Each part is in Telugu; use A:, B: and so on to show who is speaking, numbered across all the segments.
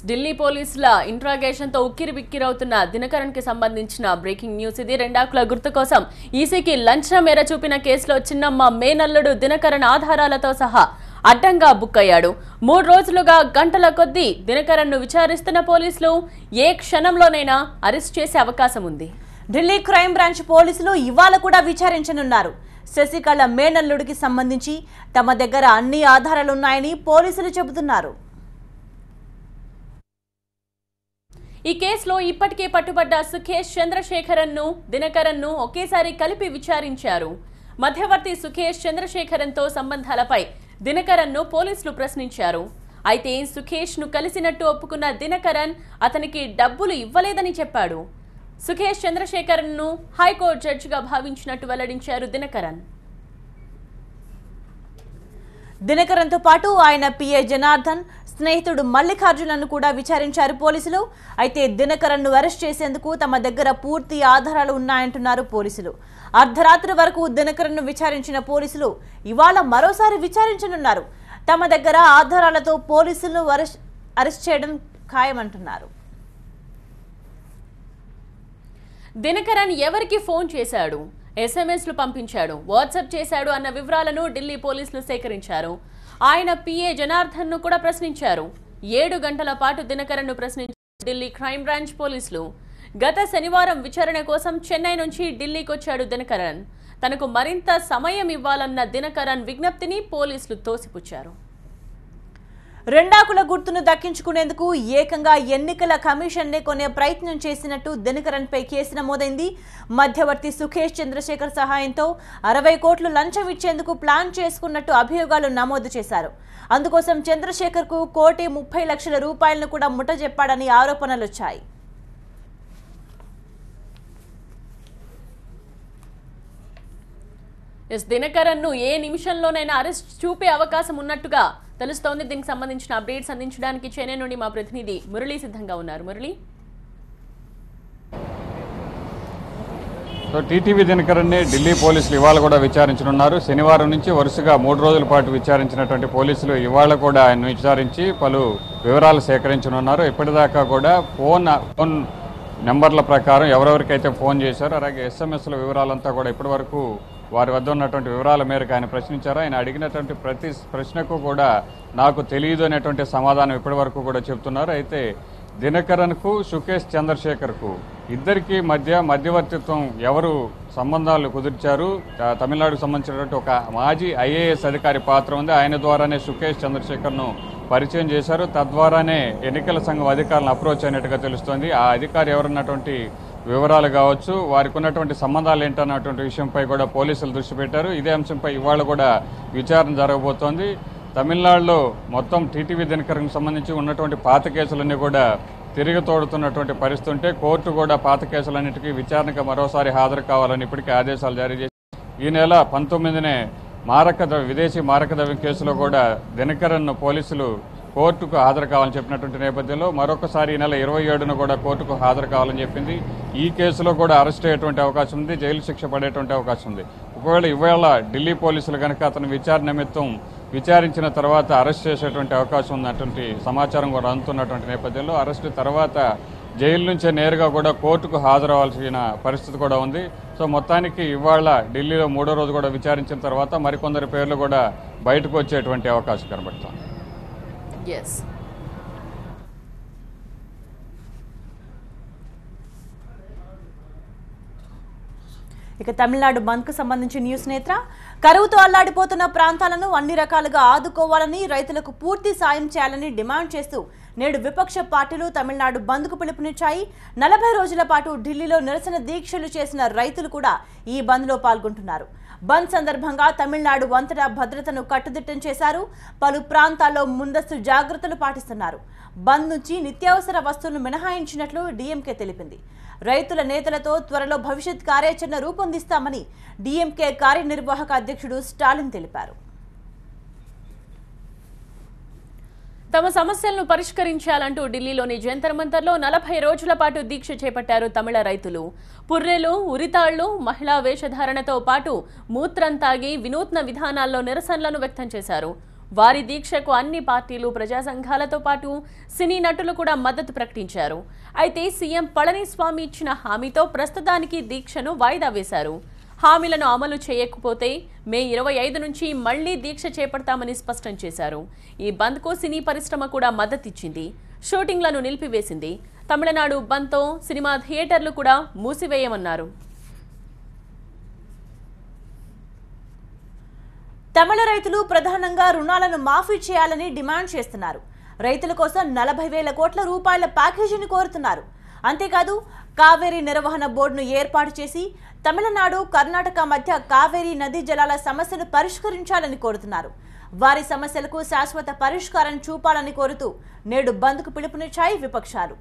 A: ఢిల్లీ పోలీసుల ఇంట్రాగేషన్ తో ఉక్కిరిబిక్కిరవుతున్న దినకరన్ కి సంబంధించిన బ్రేకింగ్ న్యూస్ ఇది. రెండాకుల గుర్తు కోసం ఈసీకి లంచం మేర చూపిన కేసులో చిన్నమ్మ మేనల్లుడు దినకరన్ ఆధారాలతో సహా అడ్డంగా బుక్ అయ్యాడు. 3 రోజులుగా గంటల కొద్దీ దినకరన్ ను విచారిస్తున్న పోలీసులు ఏ క్షణంలోనైనా అరెస్ట్ చేసే అవకాశం ఉంది.
B: ఢిల్లీ క్రైమ్ బ్రాంచ్ పోలీసులు ఇవాళ కూడా విచారించనున్నారు. శశికళ మేనల్లుడికి సంబంధించి తమ దగ్గర అన్ని ఆధారాలున్నాయని పోలీసులు చెబుతున్నారు.
A: ఈ కేసులో ఇప్పటికే పట్టుబడ్డ సుఖేష్ చంద్రశేఖరన్ ను దినకరన్ ను ఒకేసారి కలిపి విచారించారు. మధ్యవర్తి సుఖేష్ చంద్రశేఖరన్ తో సంబంధాలపై దినకరన్ ను పోలీసులు ప్రశ్నించారు. అయితే సుఖేష్ ను కలిసినట్టు ఒప్పుకున్న దినకరన్ అతనికి డబ్బులు ఇవ్వలేదని చెప్పాడు. సుఖేష్ చంద్రశేఖరన్ ను హైకోర్టు జడ్జిగా భావించినట్టు వెల్లడించారు దినకరన్.
B: దినకరన్ తో పాటు ఆయన పిఏ జనార్దన్, స్నేహితుడు మల్లికార్జునను కూడా విచారించారు పోలీసులు. అయితే దినకరన్ ను అరెస్ట్ చేసేందుకు తమ దగ్గర పూర్తి ఆధారాలు ఉన్నాయంటున్నారు పోలీసులు. అర్ధరాత్రి వరకు దినకరన్ ను విచారించిన పోలీసులు ఇవాళ మరోసారి విచారించనున్నారు. తమ దగ్గర ఆధారాలతో పోలీసులను అరెస్ట్ చేయడం ఖాయమంటున్నారు.
A: దినకరన్ ఎవరికి ఫోన్ చేశాడు, ఎస్ఎంఎస్లు పంపించాడు, వాట్సాప్ చేశాడు అన్న వివరాలను ఢిల్లీ పోలీసులు సేకరించారు. ఆయన పిఏ జనార్దన్ ను కూడా ప్రశ్నించారు. 7 గంటల పాటు దినకరన్ ను ప్రశ్నించారు ఢిల్లీ క్రైమ్ బ్రాంచ్ పోలీసులు. గత శనివారం విచారణ కోసం చెన్నై నుంచి ఢిల్లీకి వచ్చాడు దినకరన్. తనకు మరింత సమయం ఇవ్వాలన్న దినకరన్ విజ్ఞప్తిని పోలీసులు తోసిపుచ్చారు.
B: రెండాకుల గుర్తును దక్కించుకునేందుకు ఏకంగా ఎన్నికల కమిషన్నే కొనే ప్రయత్నం చేసినట్టు దినకరన్ పై కేసు నమోదైంది. మధ్యవర్తి సుఖేష్ చంద్రశేఖర్ సహాయంతో 60 కోట్లు లంచం ఇచ్చేందుకు ప్లాన్ చేసుకున్నట్టు అభియోగాలు నమోదు చేశారు. అందుకోసం చంద్రశేఖర్ కు 1,30,00,000 రూపాయలను కూడా ముట్టజెప్పాడని ఆరోపణలు వచ్చాయి.
A: దినకరన్ ను ఏ నిమిషంలోనైనా అరెస్ట్ చూపే అవకాశం ఉన్నట్టుగా తెలుస్తోంది. దీనికి సంబంధించిన అప్డేట్స్ అందించడానికి చెన్నై నుండి మా ప్రతినిధి మురళి సిద్ధంగా ఉన్నారు. మురళి,
C: టీటీవీ దినకరన్ని ఢిల్లీ పోలీసులు ఇవాళ కూడా విచారించనున్నారు. శనివారం నుంచి వరుసగా 3 రోజుల పాటు విచారించినటువంటి పోలీసులు ఇవాళ కూడా ఆయన్ను విచారించి పలు వివరాలు సేకరించనున్నారు. ఇప్పటిదాకా కూడా ఫోన్ నెంబర్ల ప్రకారం ఎవరెవరికైతే ఫోన్ చేశారో అలాగే ఎస్ఎంఎస్ల వివరాలంతా కూడా ఇప్పటి వరకు వారి వద్ద ఉన్నటువంటి వివరాల మేరకు ఆయన ప్రశ్నించారు. ఆయన అడిగినటువంటి ప్రతి ప్రశ్నకు కూడా నాకు తెలియదు అనేటువంటి సమాధానం ఇప్పటి వరకు కూడా చెప్తున్నారు. అయితే దినకరన్కు సుఖేష్ చంద్రశేఖర్కు ఇద్దరికి మధ్యవర్తిత్వం ఎవరు సంబంధాలు కుదిర్చారు, తమిళనాడుకు సంబంధించినటువంటి ఒక మాజీ ఐఏఎస్ అధికారి పాత్ర ఉంది. ఆయన ద్వారానే సుఖేష్ చంద్రశేఖర్ను పరిచయం చేశారు. తద్వారానే ఎన్నికల సంఘం అధికారులను అప్రోచ్ అయినట్టుగా తెలుస్తోంది. ఆ అధికారి ఎవరున్నటువంటి వివరాలు కావచ్చు, వారికి ఉన్నటువంటి సంబంధాలు ఏంటన్నటువంటి విషయంపై కూడా పోలీసులు దృష్టి పెట్టారు. ఇదే అంశంపై ఇవాళ కూడా విచారణ జరగబోతోంది. తమిళనాడులో మొత్తం టీటీవీ దినకరన్కు సంబంధించి ఉన్నటువంటి పాత కేసులన్నీ కూడా తిరిగి తోడుతున్నటువంటి పరిస్థితి ఉంటే కోర్టు కూడా పాత కేసులన్నిటికీ విచారణకు మరోసారి హాజరు కావాలని ఇప్పటికే ఆదేశాలు జారీ చేసి ఈ నెల 19నే విదేశీ మారకద్రవ్యం కేసులో కూడా దినకరన్ను పోలీసులు కోర్టుకు హాజరు కావాలని చెప్పినటువంటి నేపథ్యంలో మరొకసారి ఈ నెల 27న కూడా కోర్టుకు హాజరు కావాలని చెప్పింది. ఈ కేసులో కూడా అరెస్ట్ అయ్యేటువంటి అవకాశం ఉంది, జైలు శిక్ష పడేటువంటి అవకాశం ఉంది. ఒకవేళ ఇవాళ ఢిల్లీ పోలీసులు కనుక అతను విచారణ నిమిత్తం విచారించిన తర్వాత అరెస్ట్ చేసేటువంటి అవకాశం ఉన్నటువంటి సమాచారం కూడా అందుతున్నటువంటి నేపథ్యంలో అరెస్టు తర్వాత జైలు నుంచే నేరుగా కూడా కోర్టుకు హాజరవ్వాల్సిన పరిస్థితి కూడా ఉంది. సో మొత్తానికి ఇవాళ ఢిల్లీలో 3వ రోజు కూడా విచారించిన తర్వాత మరికొందరి పేర్లు కూడా బయటకు వచ్చేటువంటి అవకాశం కనబడుతుంది.
B: ఇక తమిళనాడు బంద్ కు సంబంధించి న్యూస్ నేత్ర. కరువుతో అల్లాడిపోతున్న ప్రాంతాలను అన్ని రకాలుగా ఆదుకోవాలని, రైతులకు పూర్తి సాయం చేయాలని డిమాండ్ చేస్తూ నేడు విపక్ష పార్టీలు తమిళనాడు బంద్ కు పిలుపునిచ్చాయి. 40 రోజుల పాటు ఢిల్లీలో నిరసన దీక్షలు చేసిన రైతులు కూడా ఈ బంద్ లో పాల్గొంటున్నారు. బంద్ సందర్భంగా తమిళనాడు అంతటా భద్రతను కట్టుదిట్టం చేశారు. పలు ప్రాంతాల్లో ముందస్తు జాగ్రత్తలు పాటిస్తున్నారు. బంద్ నుంచి నిత్యావసర వస్తువులను మినహాయించినట్లు డీఎంకే తెలిపింది. రైతుల నేతలతో త్వరలో భవిష్యత్ కార్యాచరణ రూపొందిస్తామని డీఎంకే కార్యనిర్వాహక అధ్యక్షుడు స్టాలిన్ తెలిపారు.
A: తమ సమస్యలను పరిష్కరించాలంటూ ఢిల్లీలోని జంతర్ మంతర్లో 40 రోజుల పాటు దీక్ష చేపట్టారు తమిళ రైతులు. పుర్రెలు, ఉరితాళ్లు, మహిళా వేషధారణతో పాటు మూత్రం తాగి వినూత్న విధానాల్లో నిరసనలను వ్యక్తం చేశారు. వారి దీక్షకు అన్ని పార్టీలు, ప్రజా సంఘాలతో పాటు సినీ నటులు కూడా మద్దతు ప్రకటించారు. అయితే సీఎం పళనిస్వామి ఇచ్చిన హామీతో ప్రస్తుతానికి దీక్షను వాయిదా వేశారు. హామీలను అమలు చేయకపోతే మే 25 నుంచి మళ్లీ దీక్ష చేపడతామని స్పష్టం చేశారు. ఈ బంద్కు సినీ పరిశ్రమ కూడా మద్దతిచ్చింది. షూటింగ్లను నిలిపివేసింది. తమిళనాడు బంద్తో సినిమా థియేటర్లు కూడా మూసివేయమన్నారు.
B: తమిళ రైతులు ప్రధానంగా రుణాలను మాఫీ చేయాలని డిమాండ్ చేస్తున్నారు. రైతుల కోసం 40,000 కోట్ల రూపాయల ప్యాకేజీని కోరుతున్నారు. అంతేకాదు కావేరీ నిర్వహణ బోర్డును ఏర్పాటు చేసి తమిళనాడు, కర్ణాటక మధ్య కావేరీ నదీ జలాల సమస్యను పరిష్కరించాలని కోరుతున్నారు. వారి సమస్యలకు శాశ్వత పరిష్కారం చూపాలని కోరుతూ నేడు బంద్కు పిలుపునిచ్చాయి విపక్షాలు.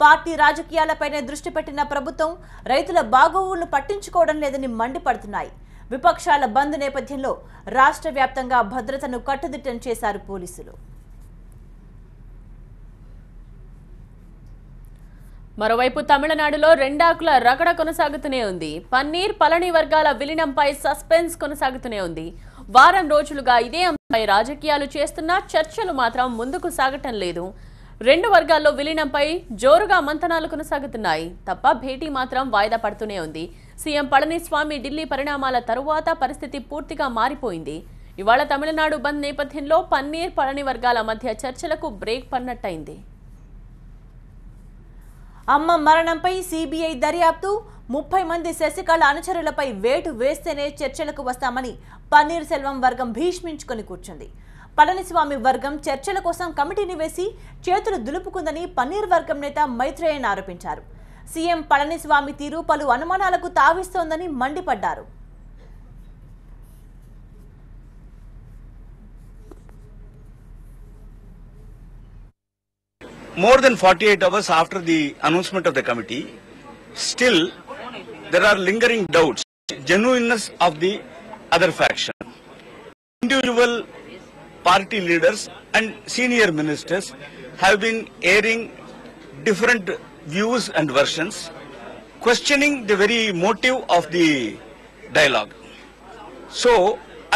B: పార్టీ రాజకీయాలపైనే దృష్టి పెట్టిన ప్రభుత్వం రైతుల బాగోగులను పట్టించుకోవడం లేదని మండిపడుతున్నాయి. విపక్షాల బంద్ నేపథ్యంలో రాష్ట్ర వ్యాప్తంగా భద్రతను కట్టుదిట్టం చేశారు పోలీసులు.
A: మరోవైపు తమిళనాడులో రెండాకుల రగడ కొనసాగుతూనే ఉంది. పన్నీర్, పళని వర్గాల విలీనంపై సస్పెన్స్ కొనసాగుతూనే ఉంది. వారం రోజులుగా ఇదే అంశంపై రాజకీయాలు చేస్తున్నా చర్చలు మాత్రం ముందుకు సాగటం లేదు. రెండు వర్గాల్లో విలీనంపై జోరుగా మంతనాలు కొనసాగుతున్నాయి తప్ప భేటీ మాత్రం వాయిదా పడుతూనే ఉంది. సీఎం పళనిస్వామి ఢిల్లీ పరిణామాల తరువాత పరిస్థితి పూర్తిగా మారిపోయింది. ఇవాళ తమిళనాడు బంద్ నేపథ్యంలో పన్నీర్, పళని వర్గాల మధ్య చర్చలకు బ్రేక్ పడినట్టయింది.
B: అమ్మ మరణంపై సిబిఐ దర్యాప్తు, 30 మంది శశికళ అనుచరులపై వేటు వేస్తేనే చర్చలకు వస్తామని పన్నీర్ సెల్వం వర్గం భీష్మించుకొని కూర్చుంది. పళనిస్వామి వర్గం చర్చల కోసం కమిటీని వేసి చేతులు దులుపుకుందని పన్నీర్ వర్గం నేత మైత్రేయన్ ఆరోపించారు. సీఎం పళనిస్వామి తీరు పలు అనుమానాలకు తావిస్తోందని మండిపడ్డారు.
D: More than 48 hours after the announcement of the committee, still there are lingering doubts, genuineness of the other faction. Individual party leaders and senior ministers have been airing different views and versions, questioning the very motive of the dialogue. So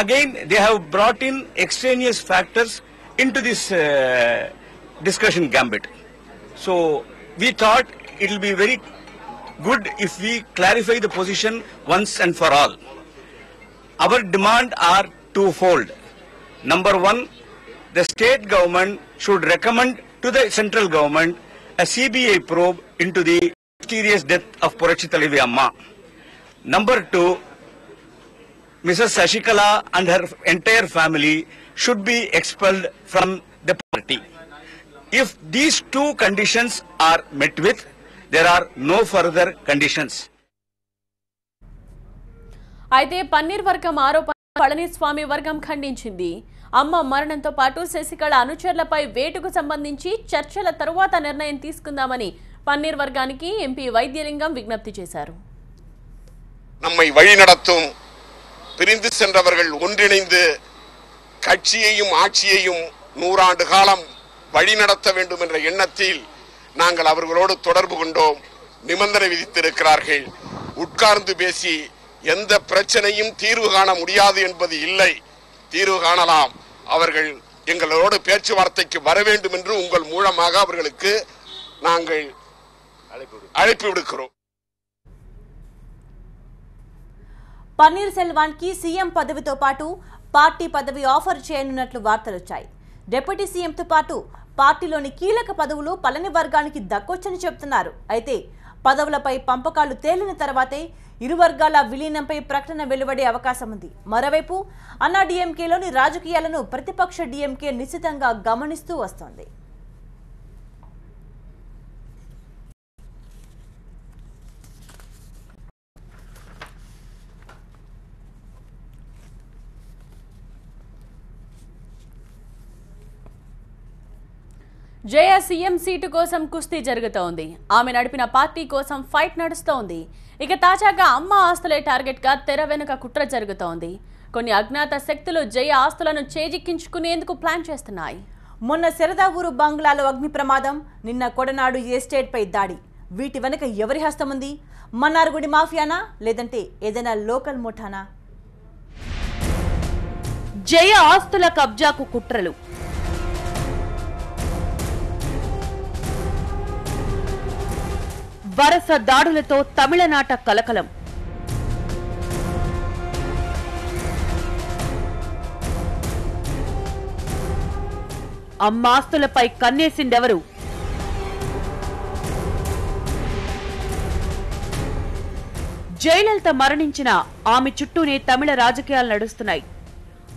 D: again they have brought in extraneous factors into this discussion gambit. So we thought it will be very good if we clarify the position once and for all. Our demand are twofold. Number one, the state government should recommend to the central government a CBI probe into the mysterious death of Purachi Thalaivi Amma. Number two, Mrs. Shashikala and her entire family should be expelled from the party. If these two conditions are met with, there are no further conditions.
A: అయితే పన్నీర్ వర్గం ఆరోపణ పళనిస్వామి వర్గం ఖండించింది. అమ్మ మరణంతో పాటు శశికళ అనుచరులపై వేటుకు సంబంధించి చర్చల తరువాత నిర్ణయం తీసుకుందామని పన్నీర్ వర్గానికి ఎంపీ వైద్యలింగం విజ్ఞప్తి చేశారు.
E: நம்மை வழிநடத்தும் பிரிந்து சென்றவர்கள் ஒன்றிணைந்து கட்சியையும் ஆட்சியையும் 100 ஆண்டு காலம் வழிநடத்த வேண்டும் என்ற எண்ணத்தில் நாங்கள் அவர்களோடு தொடர்பு கொண்டோம். நிபந்தனை விதித்திருக்கிறார்கள். உட்கார்ந்து பேசி எந்த பிரச்சனையும் தீர்வு காண முடியாது என்பது இல்லை, தீர்வு காணலாம். அவர்கள் எங்களோடு பேச்சுவார்த்தைக்கு வர வேண்டும் என்று உங்கள் மூலமாக அவர்களுக்கு நாங்கள் అழைపు విడుக்கிறோம்.
B: పన్నీర్ సెల్వాన్కి సీఎం పదవితో పాటు పార్టీ పదవి ఆఫర్ చేయనున్నట్లు వార్తలొచ్చాయి. డిప్యూటీ సీఎంతో పాటు పార్టీలోని కీలక పదవులు పళని వర్గానికి దక్కొచ్చని చెబుతున్నారు. అయితే పదవులపై పంపకాలు తేలిన తర్వాతే ఇరు వర్గాల విలీనంపై ప్రకటన వెలువడే అవకాశం ఉంది. మరోవైపు అన్నా డీఎంకేలోని రాజకీయాలను ప్రతిపక్ష డీఎంకే నిశితంగా గమనిస్తూ వస్తోంది.
A: జయ సీఎం సీటు కోసం కుస్తీ జరుగుతోంది. ఆమె నడిపిన పార్టీ కోసం ఫైట్ నడుస్తోంది. ఇక తాజాగా అమ్మ ఆస్తులే టార్గెట్ గా తెర వెనుక కుట్ర జరుగుతోంది. కొన్ని అజ్ఞాత శక్తులు జయ ఆస్తులను చేజిక్కించుకునేందుకు ప్లాన్ చేస్తున్నాయి.
B: మొన్న శరదా ఊరు బంగ్లాలో అగ్ని ప్రమాదం, నిన్న కొడనాడు ఎస్టేట్ పై దాడి. వీటి వెనుక ఎవరి హస్తం ఉంది? మన్నార్గుడి మాఫియానా లేదంటే ఏదైనా లోకల్ ముఠానా?
F: జయ ఆస్తుల కబ్జాకు కుట్రలు. వరుస దాడులతో తమిళనాట కలకలం. అమ్మాస్తులపై కన్నేసిందెవరు? జయలలిత మరణించిన ఆమె చుట్టూనే తమిళ రాజకీయాలు నడుస్తున్నాయి.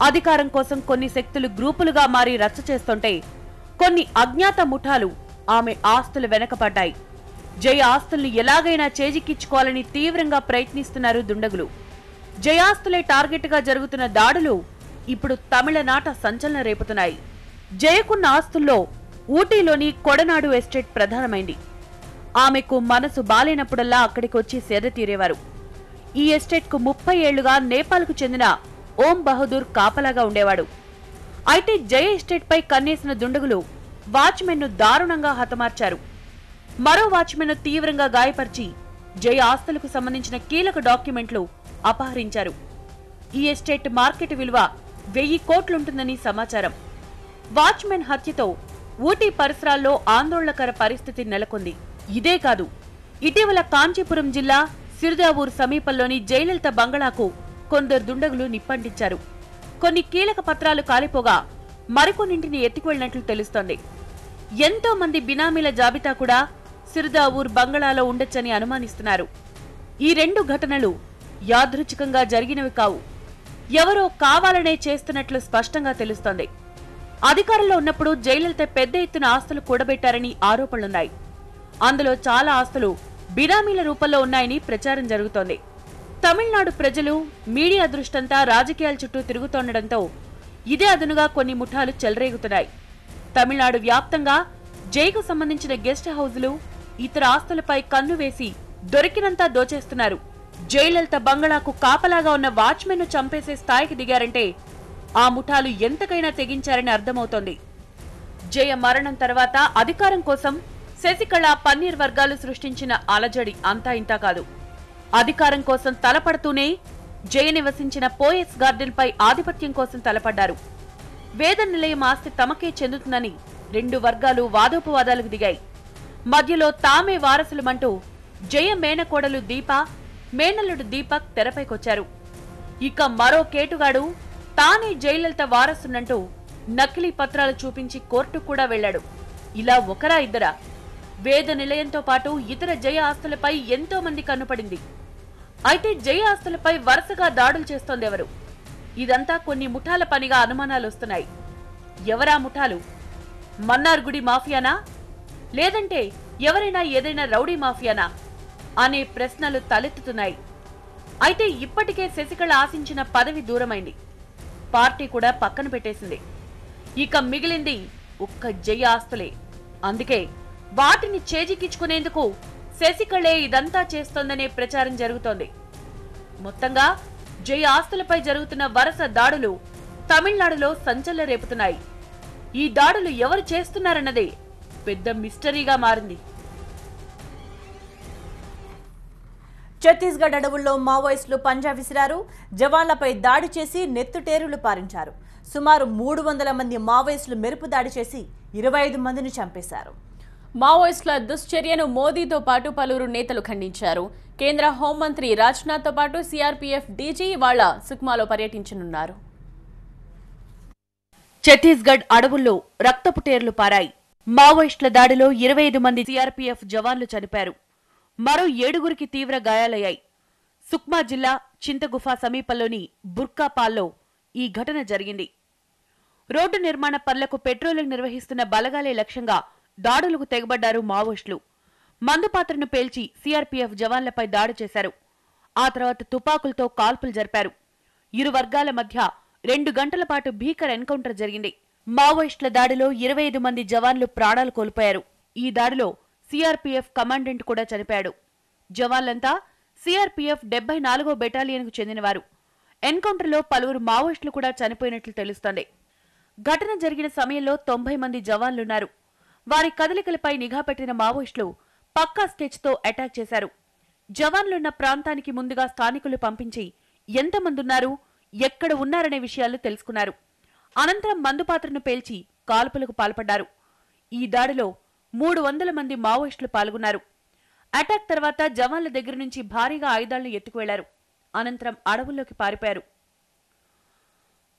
F: అధికారం కోసం కొన్ని శక్తులు గ్రూపులుగా మారి రచ్చ చేస్తుంటే కొన్ని అజ్ఞాత ముఠాలు ఆమె ఆస్తులు వెనకపడ్డాయి. జయ ఆస్తుల్ని ఎలాగైనా చేజిక్కించుకోవాలని తీవ్రంగా ప్రయత్నిస్తున్నారు దుండగులు. జయాస్తులే టార్గెట్ గా జరుగుతున్న దాడులు ఇప్పుడు తమిళనాట సంచలనం రేపుతున్నాయి. జయకున్న ఆస్తుల్లో ఊటీలోని కొడనాడు ఎస్టేట్ ప్రధానమైంది. ఆమెకు మనసు బాలేనప్పుడల్లా అక్కడికి వచ్చి సేద తీరేవారు. ఈ ఎస్టేట్ కు 30 ఏళ్లుగా నేపాల్కు చెందిన ఓం బహదూర్ కాపలాగా ఉండేవాడు. అయితే జయ ఎస్టేట్ పై కన్నేసిన దుండగులు వాచ్మెన్ ను దారుణంగా హతమార్చారు. మరో వాచ్మెన్ ను తీవ్రంగా గాయపరిచి జయ ఆస్తులకు సంబంధించిన కీలక డాక్యుమెంట్లు అపహరించారు. ఈ ఎస్టేట్ మార్కెట్ విలువ 1000 కోట్లుంటుందని సమాచారం. వాచ్మెన్ హత్యతో ఊటీ పరిసరాల్లో ఆందోళనకర పరిస్థితి నెలకొంది. ఇదే కాదు, ఇటీవల కాంచీపురం జిల్లా సిరుదావూర్ సమీపంలోని జయలలిత బంగళాకు కొందరు దుండగులు నిప్పంటించారు. కొన్ని కీలక పత్రాలు కాలిపోగా మరికొన్నింటిని ఎత్తుకువెళ్లినట్లు తెలుస్తోంది. ఎంతో మంది బినామీల జాబితా కూడా సిరుదావూర్ బంగళాలో ఉండొచ్చని అనుమానిస్తున్నారు. ఈ 2 ఘటనలు యాదృచ్ఛికంగా జరిగినవి కావు, ఎవరో కావాలనే చేస్తున్నట్లు స్పష్టంగా తెలుస్తోంది. అధికారంలో ఉన్నప్పుడు జయలలిత పెద్ద ఎత్తున ఆస్తులు కూడబెట్టారని ఆరోపణలున్నాయి. అందులో చాలా ఆస్తులు బినామీల రూపంలో ఉన్నాయని ప్రచారం జరుగుతోంది. తమిళనాడు ప్రజలు, మీడియా దృష్టంతా రాజకీయాల చుట్టూ తిరుగుతుండటంతో ఇదే అదునుగా కొన్ని ముఠాలు చెలరేగుతున్నాయి. తమిళనాడు వ్యాప్తంగా జైకు సంబంధించిన గెస్ట్ హౌజులు, ఇతర ఆస్తులపై కన్ను వేసి దొరికినంతా దోచేస్తున్నారు. జయలలిత బంగళాకు కాపలాగా ఉన్న వాచ్మెన్ ను చంపేసే స్థాయికి దిగారంటే ఆ ముఠాలు ఎంతకైనా తెగించారని అర్థమవుతోంది. జయ మరణం తర్వాత అధికారం కోసం శశికళ, పన్నీర్ వర్గాలు సృష్టించిన అలజడి అంతా ఇంతా కాదు. అధికారం కోసం తలపడుతూనే జయ నివసించిన పోయెస్ గార్డెన్ పై ఆధిపత్యం కోసం తలపడ్డారు. వేద నిలయం ఆస్తి తమకే చెందుతుందని 2 వర్గాలు వాదోపవాదాలకు దిగాయి. మధ్యలో తామే వారసులమంటూ జయ మేనకోడలు దీప, మేనల్లుడు దీపక్ తెరపైకొచ్చారు. ఇక మరో కేటుగాడు తానే జయలలిత వారసునంటూ నకిలీ పత్రాలు చూపించి కోర్టుకు కూడా వెళ్లాడు. ఇలా ఒకరా ఇద్దరా? వేద నిలయంతో పాటు ఇతర జయ ఆస్తులపై ఎంతో మంది కన్నుపడింది. అయితే జయ ఆస్తులపై వరుసగా దాడులు చేస్తోందెవరు? ఇదంతా కొన్ని ముఠాల పనిగా అనుమానాలు వస్తున్నాయి. ఎవరా ముఠాలు? మన్నార్గుడి మాఫియానా, లేదంటే ఎవరైనా ఏదైనా రౌడీ మాఫియానా అనే ప్రశ్నలు తలెత్తుతున్నాయి. అయితే ఇప్పటికే శశికళ ఆశించిన పదవి దూరమైంది, పార్టీ కూడా పక్కన పెట్టేసింది. ఇక మిగిలింది ఒక్క జయ ఆస్తులే. అందుకే వాటిని చేజిక్కించుకునేందుకు శశికళే ఇదంతా చేస్తోందనే ప్రచారం జరుగుతోంది. మొత్తంగా జయ ఆస్తులపై జరుగుతున్న వరుస దాడులు తమిళనాడులో సంచలనం రేపుతున్నాయి. ఈ దాడులు ఎవరు చేస్తున్నారన్నదే పెద్ద మిస్టరీగా మారింది.
B: ఛత్తీస్గఢ్ అడవుల్లో మావోయిస్టులు పంజా విసిరారు. జవాన్లపై దాడి చేసి నెత్తుటేరులు పారించారు. సుమారు 300 మంది మావోయిస్టులు మెరుపు దాడి చేసి 25 మందిని చంపేశారు.
A: మావోయిస్టుల దుశ్చర్యను మోదీతో పాటు పలువురు నేతలు ఖండించారు. కేంద్ర హోంమంత్రి రాజ్నాథ్ తో పాటు సిఆర్పీఎఫ్ డీజీ ఇవాళ సుక్మాలో పర్యటించనున్నారు.
F: ఛత్తీస్గఢ్ అడవుల్లో రక్తపు టేర్లు పారాయి. మావోయిస్టుల దాడిలో 25 మంది సిఆర్పీఎఫ్ జవాన్లు చనిపారు. మరో 7గురికి తీవ్ర గాయాలయ్యాయి. సుక్మా జిల్లా చింతగుఫా సమీపంలోని బుర్కాపాల్లో ఈ ఘటన జరిగింది. రోడ్డు నిర్మాణ పనులకు పెట్రోలింగ్ నిర్వహిస్తున్న బలగాలే లక్ష్యంగా దాడులకు తెగబడ్డారు మావోయిస్టులు. మందుపాత్రను పేల్చి సిఆర్పీఎఫ్ జవాన్లపై దాడి చేశారు. ఆ తర్వాత తుపాకులతో కాల్పులు జరిపారు. ఇరు వర్గాల మధ్య 2 గంటల పాటు భీకర ఎన్కౌంటర్ జరిగింది. మావోయిస్టుల దాడిలో 25 మంది జవాన్లు ప్రాణాలు కోల్పోయారు. ఈ దాడిలో సిఆర్పీఎఫ్ కమాండెంట్ కూడా చనిపోయాడు. జవాన్లంతా సిఆర్పీఎఫ్ 74వ బెటాలియన్కు చెందినవారు. ఎన్కౌంటర్లో పలువురు మావోయిస్టులు కూడా చనిపోయినట్లు తెలుస్తోంది. ఘటన జరిగిన సమయంలో 90 మంది జవాన్లున్నారు. వారి కదలికలపై నిఘా పెట్టిన మావోయిస్టులు పక్కా స్కెచ్తో అటాక్ చేశారు. జవాన్లున్న ప్రాంతానికి ముందుగా స్థానికులు పంపించి ఎంతమందున్నారు, ఎక్కడ ఉన్నారనే విషయాలు తెలుసుకున్నారు. అనంతరం మందుపాత్రను పేల్చి కాల్పులకు పాల్పడ్డారు. ఈ దాడిలో 300 మంది మావోయిస్టులు పాల్గొన్నారు. అటాక్ తర్వాత జవాన్ల దగ్గర నుంచి భారీగా ఆయుధాలను ఎత్తుకువెళ్లారు. అనంతరం అడవుల్లోకి పారిపోయారు.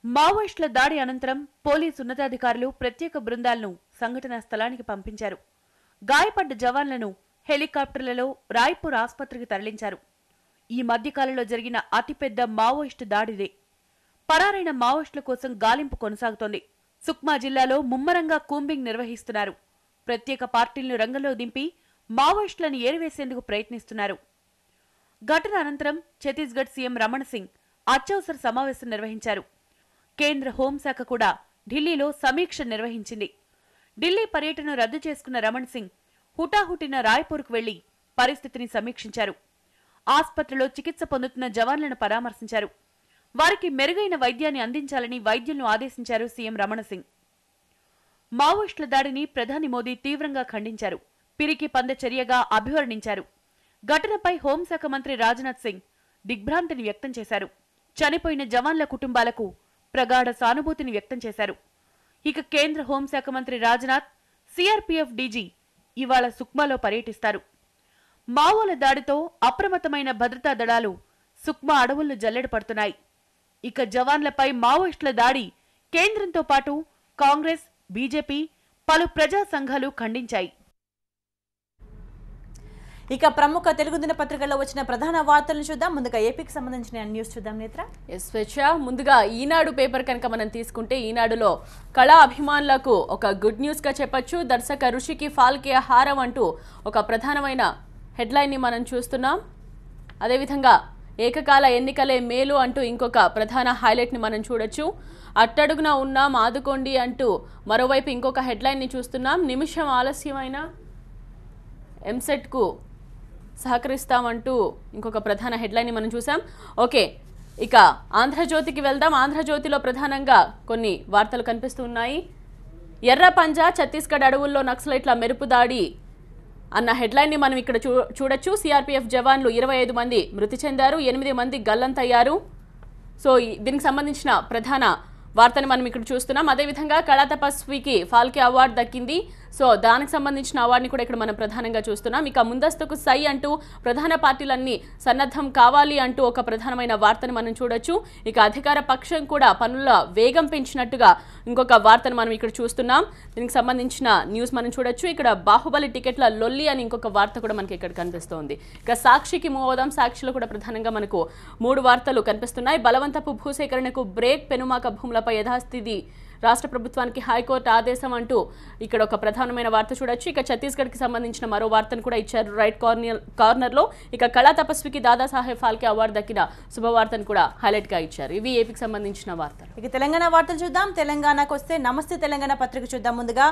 F: మావోయిస్టుల దాడి అనంతరం పోలీసు ఉన్నతాధికారులు ప్రత్యేక బృందాలను సంఘటనా స్థలానికి పంపించారు. గాయపడ్డ జవాన్లను హెలికాప్టర్లలో రాయ్పూర్ ఆసుపత్రికి తరలించారు. ఈ మధ్యకాలంలో జరిగిన అతిపెద్ద మావోయిస్టు దాడిదే. పరారైన మావోయిస్టుల కోసం గాలింపు కొనసాగుతోంది. సుక్మా జిల్లాలో ముమ్మరంగా కూంబింగ్ నిర్వహిస్తున్నారు. ప్రత్యేక పార్టీలను రంగంలో దింపి మావోయిస్టులను ఏరివేసేందుకు ప్రయత్నిస్తున్నారు. ఘటన అనంతరం ఛత్తీస్గఢ్ సీఎం రమణ్ సింగ్ అత్యవసర సమావేశం నిర్వహించారు. కేంద్ర హోంశాఖ కూడా ఢిల్లీలో సమీక్ష నిర్వహించింది. ఢిల్లీ పర్యటన రద్దు చేసుకున్న రమణ్ సింగ్ హుటాహుటిన రాయ్పూర్కు వెళ్లి పరిస్థితిని సమీక్షించారు. ఆసుపత్రిలో చికిత్స పొందుతున్న జవాన్లను పరామర్శించారు. వారికి మెరుగైన వైద్యాన్ని అందించాలని వైద్యులను ఆదేశించారు సీఎం రమణ్ సింగ్. మావోయిస్టుల దాడిని ప్రధాని మోదీ తీవ్రంగా ఖండించారు. పిరికి పంద చర్యగా అభివర్ణించారు. ఘటనపై హోంశాఖ మంత్రి రాజ్నాథ్ సింగ్ దిగ్భ్రాంతిని వ్యక్తం చేశారు. చనిపోయిన జవాన్ల కుటుంబాలకు ప్రగాఢ సానుభూతిని వ్యక్తం చేశారు. ఇక కేంద్ర హోంశాఖ మంత్రి రాజ్నాథ్, సిఆర్పీఎఫ్ డీజీ ఇవాళ సుక్మాలో పర్యటిస్తారు. మావోల దాడితో అప్రమత్తమైన భద్రతా దళాలు సుక్మా అడవులను జల్లెడ పడుతున్నాయి. ఇక జవాన్లపై మావోయిస్టుల దాడి కేంద్రంతో పాటు కాంగ్రెస్, బీజేపీ, పలు ప్రజా సంఘాలు ఖండించాయి.
B: ఇక ప్రముఖ తెలుగు దినపత్రికల్లో వచ్చిన ప్రధాన వార్తలను చూద్దాం. ముందుగా ఏపీకి సంబంధించిన న్యూస్ చూద్దాం. నేత్ర
A: ముందుగా ఈనాడు పేపర్ కనుక మనం తీసుకుంటే ఈనాడులో కళా అభిమానులకు ఒక గుడ్ న్యూస్ గా చెప్పొచ్చు. దర్శక ఋషికి ఫాల్కే హారం అంటూ ఒక ప్రధానమైన హెడ్లైన్ ని మనం చూస్తున్నాం. అదేవిధంగా ఏకకాల ఎన్నికలే మేలు అంటూ ఇంకొక ప్రధాన హైలైట్ ని మనం చూడొచ్చు. అట్టడుగున ఉన్నాం ఆదుకోండి అంటూ మరోవైపు ఇంకొక హెడ్లైన్ ని చూస్తున్నాం. నిమిషం ఆలస్యమైన ఎంసెట్ కు సహకరిస్తామంటూ ఇంకొక ప్రధాన హెడ్లైన్ ని మనం చూసాం. ఓకే, ఇక ఆంధ్రజ్యోతికి వెళ్దాం. ఆంధ్రజ్యోతిలో ప్రధానంగా కొన్ని వార్తలు కనిపిస్తున్నాయి. ఎర్ర పంజా, ఛత్తీస్గఢ్ అడవుల్లో నక్సలైట్ల మెరుపు దాడి అన్న హెడ్లైన్ ని మనం ఇక్కడ చూడొచ్చు. సిఆర్పీఎఫ్ జవాన్లు 25 మంది మృతి చెందారు, 8 మంది గల్లంతయ్యారు. సో దీనికి సంబంధించిన ప్రధాన వార్తని మనం ఇక్కడ చూస్తున్నాం. అదేవిధంగా కళా తపస్వికి ఫాల్కే అవార్డు దక్కింది. సో దానికి సంబంధించిన అవార్డుని కూడా ఇక్కడ మనం ప్రధానంగా చూస్తున్నాం. ఇక ముందస్తుకు సై అంటూ ప్రధాన పార్టీలన్నీ సన్నద్ధం కావాలి అంటూ ఒక ప్రధానమైన వార్తను మనం చూడొచ్చు. ఇక అధికార పక్షం కూడా పనుల వేగం పెంచినట్టుగా ఇంకొక వార్తను మనం ఇక్కడ చూస్తున్నాం. దీనికి సంబంధించిన న్యూస్ మనం చూడొచ్చు. ఇక్కడ బాహుబలి టికెట్ల లొల్లి అని ఇంకొక వార్త కూడా మనకి ఇక్కడ కనిపిస్తోంది. ఇక సాక్షికి మూవ్ అవుదాం. సాక్షిలో కూడా ప్రధానంగా మనకు 3 వార్తలు కనిపిస్తున్నాయి. బలవంతపు భూసేకరణకు బ్రేక్, పెనుమాక భూములపై యథాస్థితి రాష్ట్ర ప్రభుత్వానికి హైకోర్టు ఆదేశం అంటూ ఇక్కడ ఒక ప్రధానమైన వార్త చూడొచ్చు. ఇక ఛత్తీస్గఢ్కి సంబంధించిన మరో వార్తను కూడా ఇచ్చారు రైట్ కార్నర్లో. ఇక కళా తపస్వికి దాదాసాహెబ్ ఫాల్కే అవార్డు దక్కిన శుభవార్తను కూడా హైలైట్ గా ఇచ్చారు. ఇవి ఏపీకి సంబంధించిన వార్తలు.
B: ఇక తెలంగాణ వార్తలు చూద్దాం. తెలంగాణకు వస్తే నమస్తే తెలంగాణ పత్రిక చూద్దాం. ముందుగా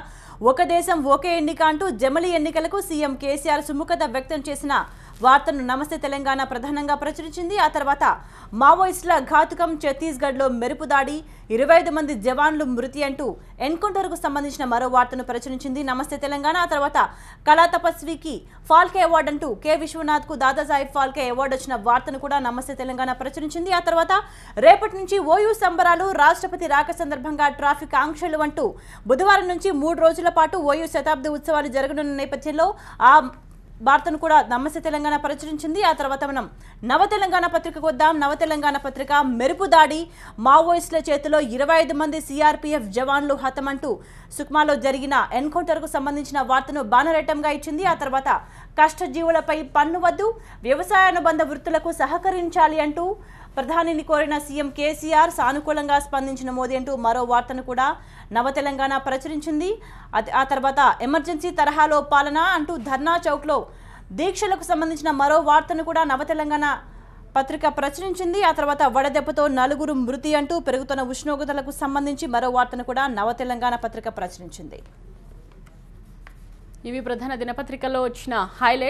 B: ఒక దేశం ఒకే ఎన్నిక అంటూ జమిలి ఎన్నికలకు సీఎం కేసీఆర్ సుముఖత వ్యక్తం చేసిన వార్తను నమస్తే తెలంగాణ ప్రధానంగా ప్రచురించింది. ఆ తర్వాత మావోయిస్టుల ఘాతుకం, ఛత్తీస్గఢ్లో మెరుపు దాడి, 25 మంది జవాన్లు మృతి అంటూ ఎన్కౌంటర్కు సంబంధించిన మరో వార్తను ప్రచురించింది నమస్తే తెలంగాణ. ఆ తర్వాత కళా తపస్వికి ఫాల్కే అవార్డు అంటూ కె విశ్వనాథ్కు దాదాసాహెబ్ ఫాల్కే అవార్డు వచ్చిన వార్తను కూడా నమస్తే తెలంగాణ ప్రచురించింది. ఆ తర్వాత రేపటి నుంచి ఓయూ సంబరాలు, రాష్ట్రపతి రాక సందర్భంగా ట్రాఫిక్ ఆంక్షలు అంటూ బుధవారం నుంచి 3 రోజుల పాటు ఓయూ శతాబ్ది ఉత్సవాలు జరగనున్న నేపథ్యంలో ఆ వార్తను కూడా నమస్తే తెలంగాణ ప్రచురించింది. ఆ తర్వాత మనం నవ తెలంగాణ పత్రికకు వద్దాం. నవ తెలంగాణ పత్రిక మెరుపు దాడి, మావోయిస్టుల చేతిలో 25 మంది సిఆర్పీఎఫ్ జవాన్లు హతమంటూ సుక్మాలో జరిగిన ఎన్కౌంటర్కు సంబంధించిన వార్తను బాణరేటంగా ఇచ్చింది. ఆ తర్వాత కష్టజీవులపై పన్ను వద్దు, వ్యవసాయానుబంధ వృత్తులకు సహకరించాలి అంటూ ప్రధానిని కోరిన సీఎం కేసీఆర్, సానుకూలంగా స్పందించిన మోదీ అంటూ మరో వార్తను కూడా నవ తెలంగాణ ప్రచురించింది. ఆ తర్వాత ఎమర్జెన్సీ తరహాలో పాలన అంటూ ధర్నా చౌక్లో దీక్షలకు సంబంధించిన మరో వార్తను కూడా నవ తెలంగాణ పత్రిక ప్రచురించింది. ఆ తర్వాత వడదెబ్బతో 4 మృతి అంటూ పెరుగుతున్న ఉష్ణోగ్రతలకు సంబంధించి మరో వార్తను కూడా నవ తెలంగాణ పత్రిక ప్రచురించింది.
A: ఇవి ప్రధాన దినపత్రికల్లో వచ్చిన హైలైట్.